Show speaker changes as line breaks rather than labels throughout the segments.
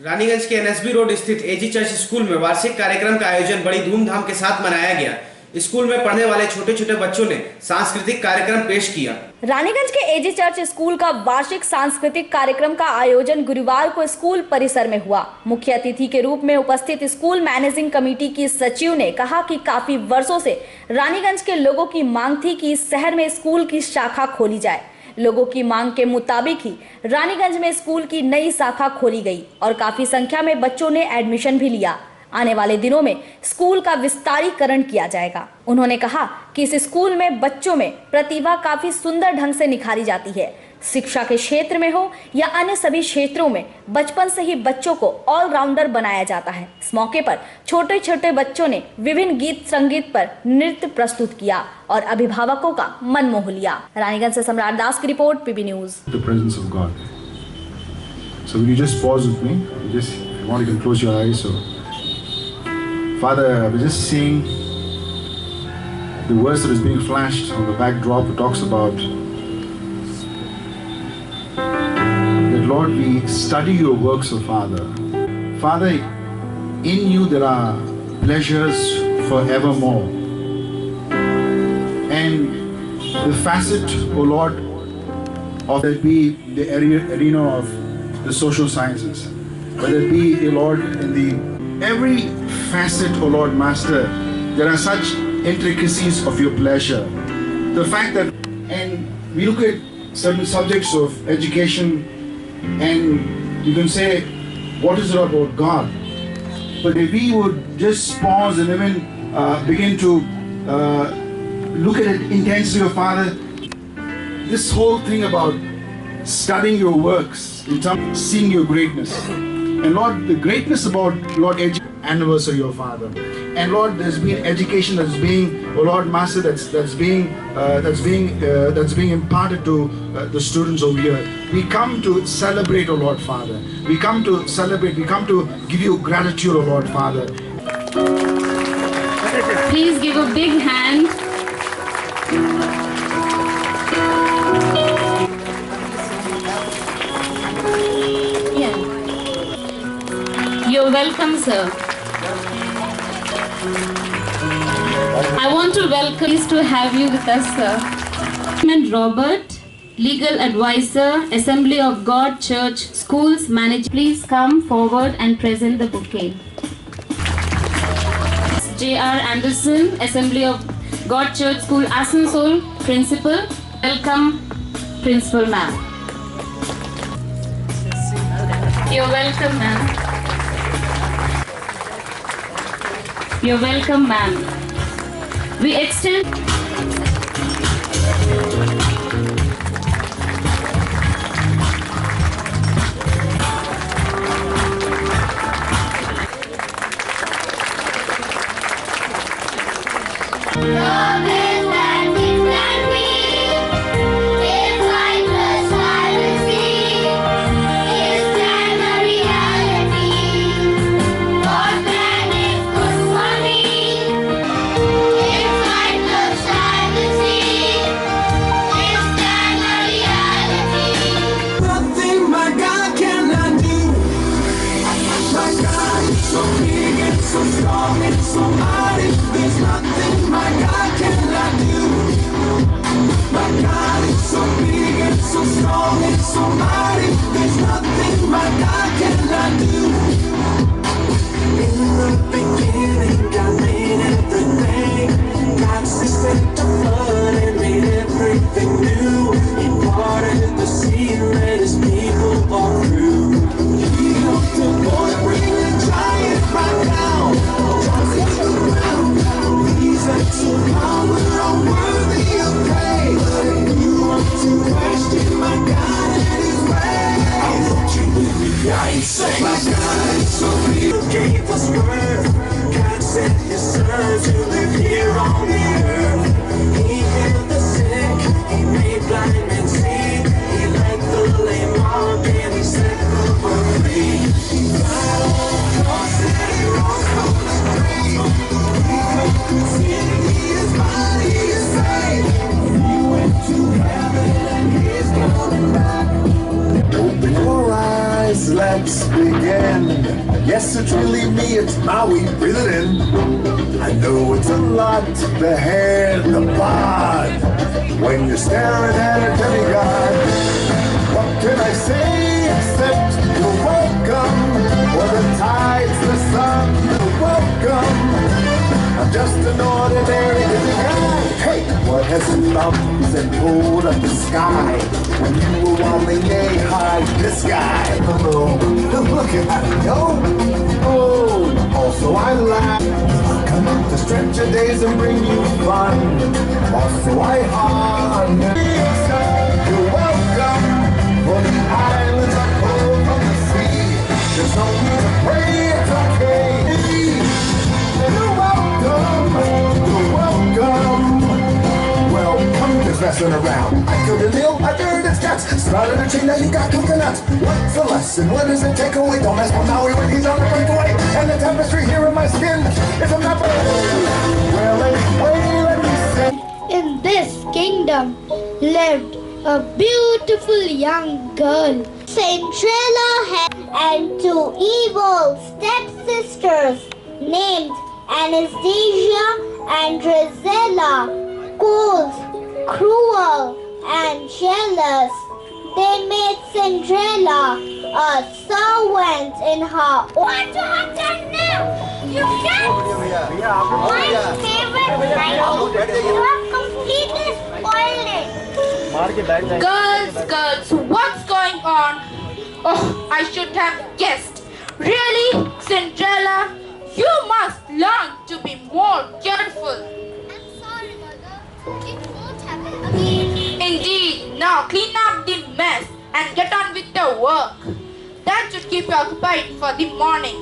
रानीगंज के NSB road स्थित AG church school में वार्षिक कार्यक्रम का आयोजन बड़ी धूमधाम के साथ मनाया गया। स्कूल में पढ़ने वाले छोटे छोटे बच्चों ने सांस्कृतिक कार्यक्रम पेश किया।
रानीगंज के एजी चर्च स्कूल का वार्षिक सांस्कृतिक कार्यक्रम का आयोजन गुरुवार को स्कूल परिसर में हुआ। मुख्य अतिथि के रूप में उपस्थित स्कूल मैनेजिंग कमेटी की सचिव ने कहा कि काफी वर्षों से रानीगंज के लोगों की मांग थी कि इस शहर में स्कूल की शाखा खोली जाए। लोगों की मांग के मुताबिक ही रानीगंज में स्कूल की नई शाखा खोली गई और काफी संख्या में बच्चों ने एडमिशन भी लिया। आने वाले दिनों में स्कूल का विस्तारीकरण किया जाएगा। उन्होंने कहा कि इस स्कूल में बच्चों में प्रतिभा काफी सुंदर ढंग से निखारी जाती है। शिक्षा के क्षेत्र में हो या अन्य सभी क्षेत्रों में बचपन से ही बच्चों को ऑलराउंडर बनाया जाता है। इस मौके पर छोटे छोटे बच्चों ने विभिन्न गीत संगीत पर नृत्य प्रस्तुत किया और अभिभावकों का मन मोह लिया। रानीगंज से सम्राट दास की रिपोर्ट, PB news.
The presence of God. So will you just pause with me? You just want to close your eyes. So, Father, we're just seeing the verse that is being flashed on the backdrop. It talks about that, Lord, we study your works, O Father. Father, in you there are pleasures forevermore. And the facet, O Lord, of it be the arena of the social sciences, whether it be, O Lord, in the every facet, O Lord Master, there are such intricacies of your pleasure. The fact that, and we look at certain subjects of education, and you can say, what is it about God? But if we would just pause and even begin to look at it intensely, O Father, this whole thing about studying your works, in terms of seeing your greatness. And Lord, the greatness about, Lord, anniversary, O Father. And Lord, there's been education that's being, oh Lord Master, that's being imparted to the students over here. We come to celebrate, O Lord Father. We come to celebrate. We come to give you gratitude, O Lord Father.
Please give a big hand. You're welcome, sir. I want to welcome you to have you with us, sir. Robert, legal advisor, Assembly of God Church Schools Manager. Please come forward and present the bouquet. J.R. Anderson, Assembly of God Church School Asansol, Principal. Welcome, Principal ma'am. You're welcome, ma'am. You're welcome, ma'am. We extend.
So strong and so mighty, there's nothing my God cannot do. My God is so big and so strong and so mighty, there's nothing my God cannot do. In the beginning, God made everything. God sustained the flood and made everything new. He watered the sea and let his people walk through. He helped the boy bring the giant back down. So power are worthy of praise. But you want to question my God and his ways, I want you with me, I ain't saying my God is so big. You gave us word. God sent his son to live here on the earth. He healed the sick, he made blind men see. He let the lame walk and he set the poor free. He died on the cross and he rose from the grave. He conquered sin. Open your eyes, let's begin. friend. Yes, it's really me, it's Maui, breathe it in. I know it's a lot, the hair, the bod. When you're staring at a demigod, what can I say except you're welcome? For the tides, the sun, you're welcome. I'm just an ordinary busy guy. Hey, what has thumbs and pulled up the sky? When you were wanting a high, this guy. Oh, look at me go. Oh, also I laugh. Come to stretch your days and bring you fun. Also I honor. You're welcome. For the islands are cold from the sea. There's no need to pray, it's okay. You're welcome. You're welcome. Well, I'm just messing around. I killed a deal, I buried its guts. Sprouted a tree, now you got coconuts. What's the lesson? What does it take away? Don't mess with Maui when he's on the breakaway. And the tapestry here in my skin is a map of. Well, anyway, let me say.
In this kingdom lived a beautiful young girl. Cinderella had and two evil stepsisters named Anastasia and Drizella, cold, cruel, and jealous. They made Cinderella a servant in her. What you have done now? You can't. My favorite night. You have completely spoiled it.
Girls, what's going on? Oh, I should have guessed. Really, Cinderella? You must learn to be more careful.
I'm sorry, Mother. It won't happen again.
Indeed. Now clean up the mess and get on with the work. That should keep you occupied for the morning.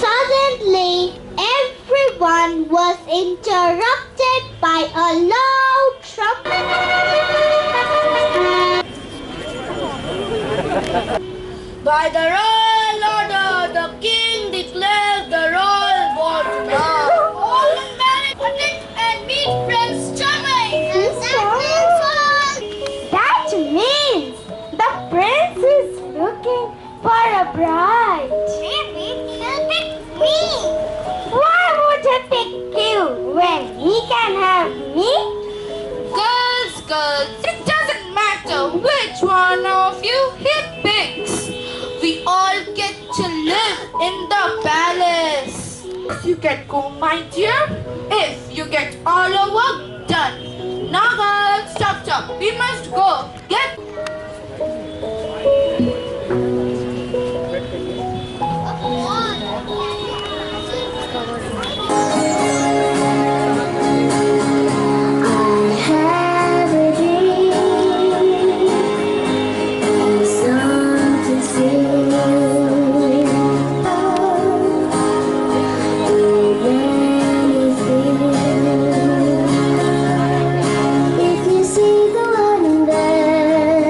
Suddenly, everyone was interrupted by a loud trumpet. By the royal order, the king declares the royal board now. All marry and meet Prince Charming. That means the prince is looking for a bride. Maybe he'll pick me. Why would he pick you when he can have me?
Girls, it doesn't matter which one of you he picks. We all get to live in the palace. If you can go, my dear, if you get all your work done. Now girls, stop, we must go. Get
If you see the wonder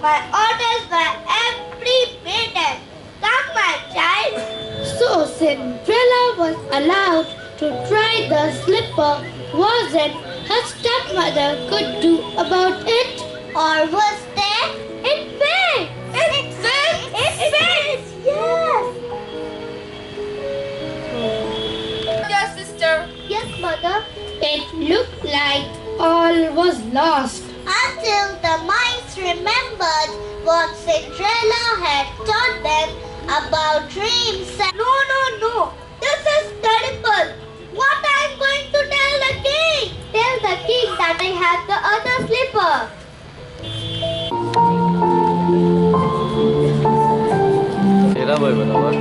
My orders were every minute. Come, my child.
So Cinderella was allowed to try the slipper. Was it her stepmother could do about it?
Or was there?
It fit!
It fits! It fits! Yes!
Yes, sister.
Yes, mother.
It looked like all was lost.
Until the mice remembered what Cinderella had taught them about dreams. No. This is terrible. What I'm going to tell the king? Tell the king that I have the other slipper.
तेरा भाई बराबर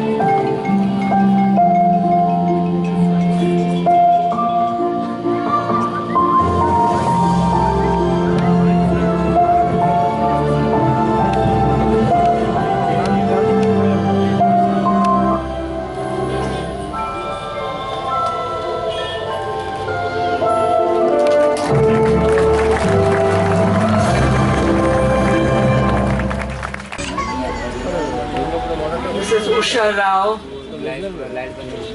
Mrs. Usha Rao,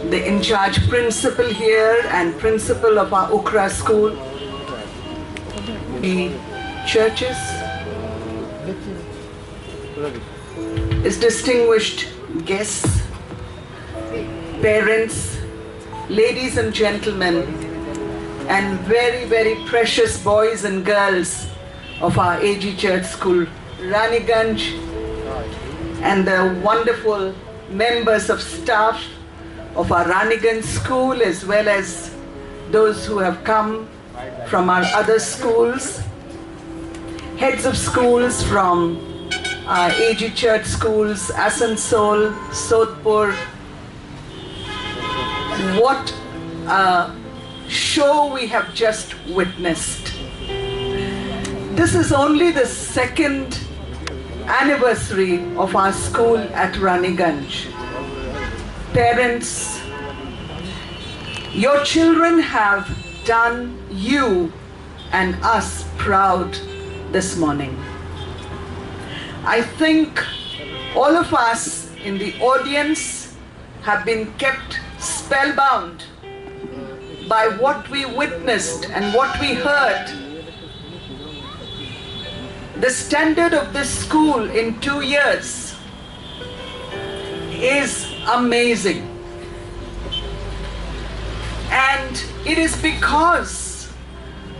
the in-charge principal here and principal of our Ukra school, the churches, his distinguished guests, parents, ladies and gentlemen, and very, very precious boys and girls of our AG Church School, Raniganj, and the wonderful members of staff of our Raniganj school, as well as those who have come from our other schools, heads of schools from our AG Church schools, Asansol, Sodhpur. What a show we have just witnessed. This is only the second anniversary of our school at Raniganj. Parents, your children have done you and us proud this morning. I think all of us in the audience have been kept spellbound by what we witnessed and what we heard. The standard of this school in 2 years is amazing. And it is because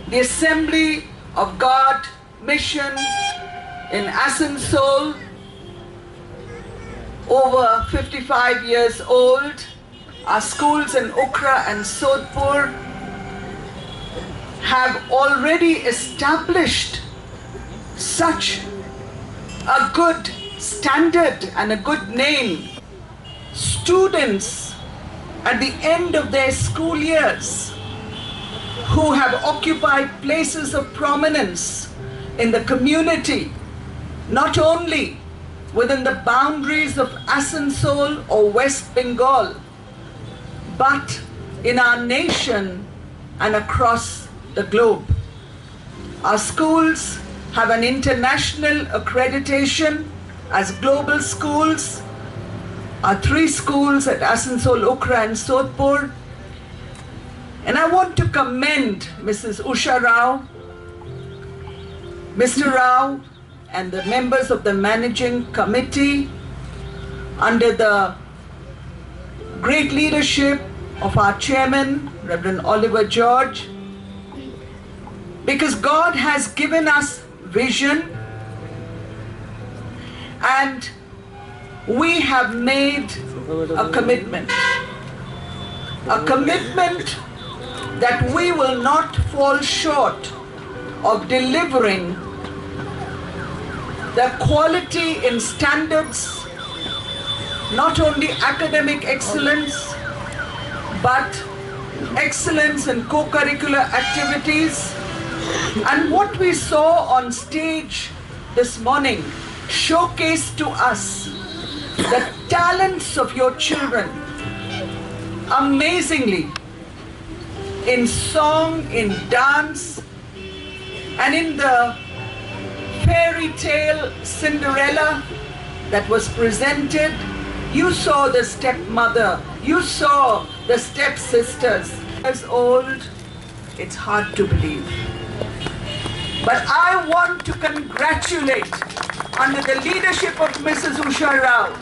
the Assembly of God Mission in Asansol, over 55 years old, our schools in Ukra and Sodhpur have already established such a good standard and a good name. Students at the end of their school years who have occupied places of prominence in the community, not only within the boundaries of Asansol or West Bengal, but in our nation and across the globe. Our schools have an international accreditation as global schools. Our 3 schools at Asansol, Ukra and Sodhpur. And I want to commend Mrs. Usha Rao, Mr. Rao, and the members of the managing committee under the great leadership of our chairman, Reverend Oliver George, because God has given us vision and we have made a commitment that we will not fall short of delivering the quality in standards, not only academic excellence, but excellence in co-curricular activities. And what we saw on stage this morning showcased to us the talents of your children amazingly in song, in dance, and in the fairy tale Cinderella that was presented. You saw the stepmother, you saw the stepsisters. Years old, it's hard to believe. But I want to congratulate, under the leadership of Mrs. Usha Rao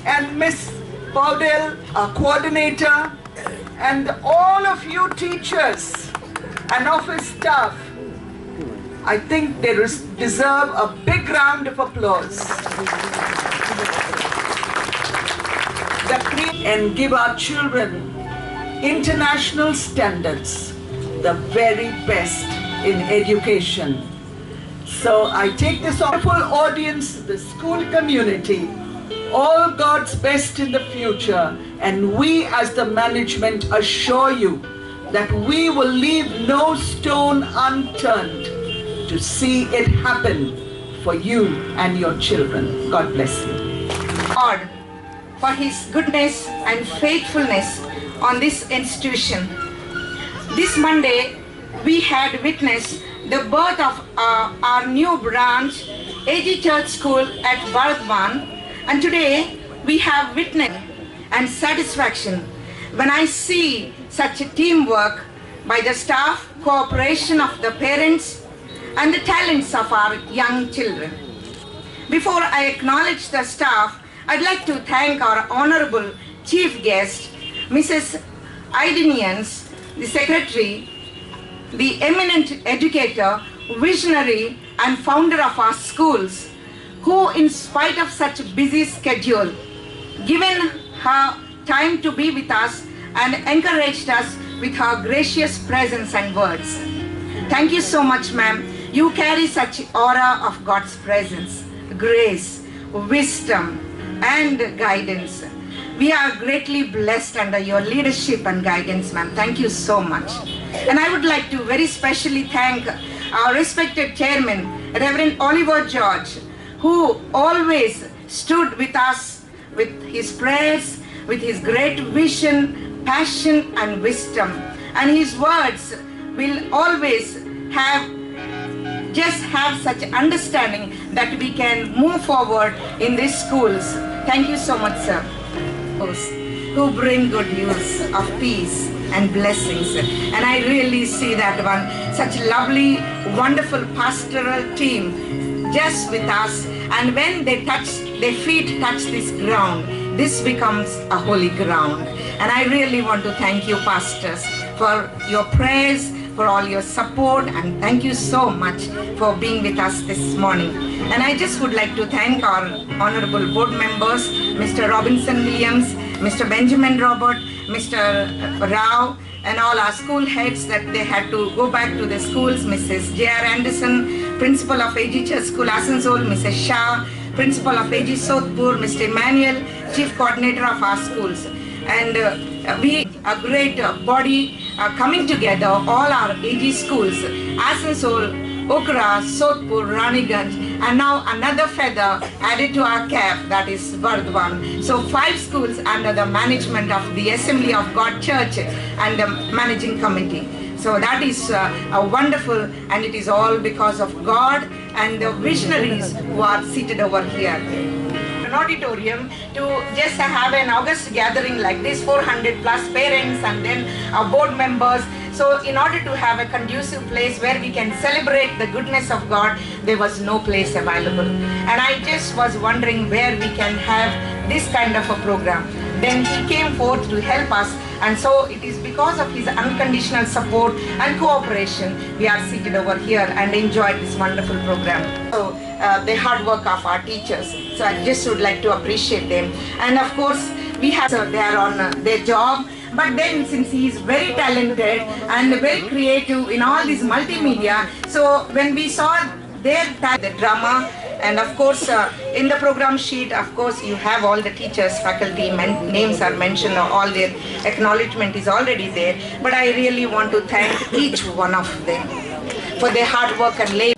and Miss Paudel, our coordinator, and all of you teachers and office staff. I think they deserve a big round of applause. And give our children international standards, the very best in education. So I take this wonderful audience, the school community, all God's best in the future, and we as the management assure you that we will leave no stone unturned to see it happen for you and your children. God bless you.
God for His goodness and faithfulness on this institution. This Monday, we had witnessed the birth of our new branch, AG Church School at Bharatwan, and today we have witnessed and satisfaction when I see such a teamwork by the staff, cooperation of the parents, and the talents of our young children. Before I acknowledge the staff, I'd like to thank our honorable chief guest, Mrs. Idinians, the secretary, the eminent educator, visionary, and founder of our schools, who, in spite of such a busy schedule, given her time to be with us and encouraged us with her gracious presence and words. Thank you so much, ma'am. You carry such aura of God's presence, grace, wisdom, and guidance. We are greatly blessed under your leadership and guidance, ma'am. Thank you so much. And I would like to very specially thank our respected chairman, Reverend Oliver George, who always stood with us with his prayers, with his great vision, passion, and wisdom. And his words will always have such understanding that we can move forward in these schools. Thank you so much, sir. Who bring good news of peace and blessings. And I really see that one, such lovely, wonderful pastoral team just with us. And when their feet touch this ground, this becomes a holy ground. And I really want to thank you, pastors, for your prayers, for all your support, and thank you so much for being with us this morning. And I just would like to thank our honorable board members, Mr. Robinson Williams, Mr. Benjamin Robert, Mr. Rao, and all our school heads that they had to go back to the schools, Mrs. J.R. Anderson, Principal of AG Church School Asansol, Mrs. Shah, Principal of AG Sodhpur, Mr. Emmanuel, Chief Coordinator of our schools. And we, a great body, coming together, all our AG schools, Asansol, Okra, Sodhpur, Raniganj, and now another feather added to our cap, that is Bharatwan. So 5 schools under the management of the Assembly of God Church and the managing committee. So that is a wonderful, and it is all because of God and the visionaries who are seated over here. Auditorium to just have an August gathering like this, 400 plus parents and then our board members. So in order to have a conducive place where we can celebrate the goodness of God, there was no place available. And I just was wondering where we can have this kind of a program. Then he came forth to help us, and so it is because of his unconditional support and cooperation we are seated over here and enjoyed this wonderful program. So the hard work of our teachers. So I just would like to appreciate them. And of course, we have they are on their job. But then since he is very talented and very creative in all these multimedia, so when we saw their the drama, and of course in the program sheet, of course you have all the teachers, faculty, names are mentioned, all their acknowledgement is already there. But I really want to thank each one of them for their hard work and labor.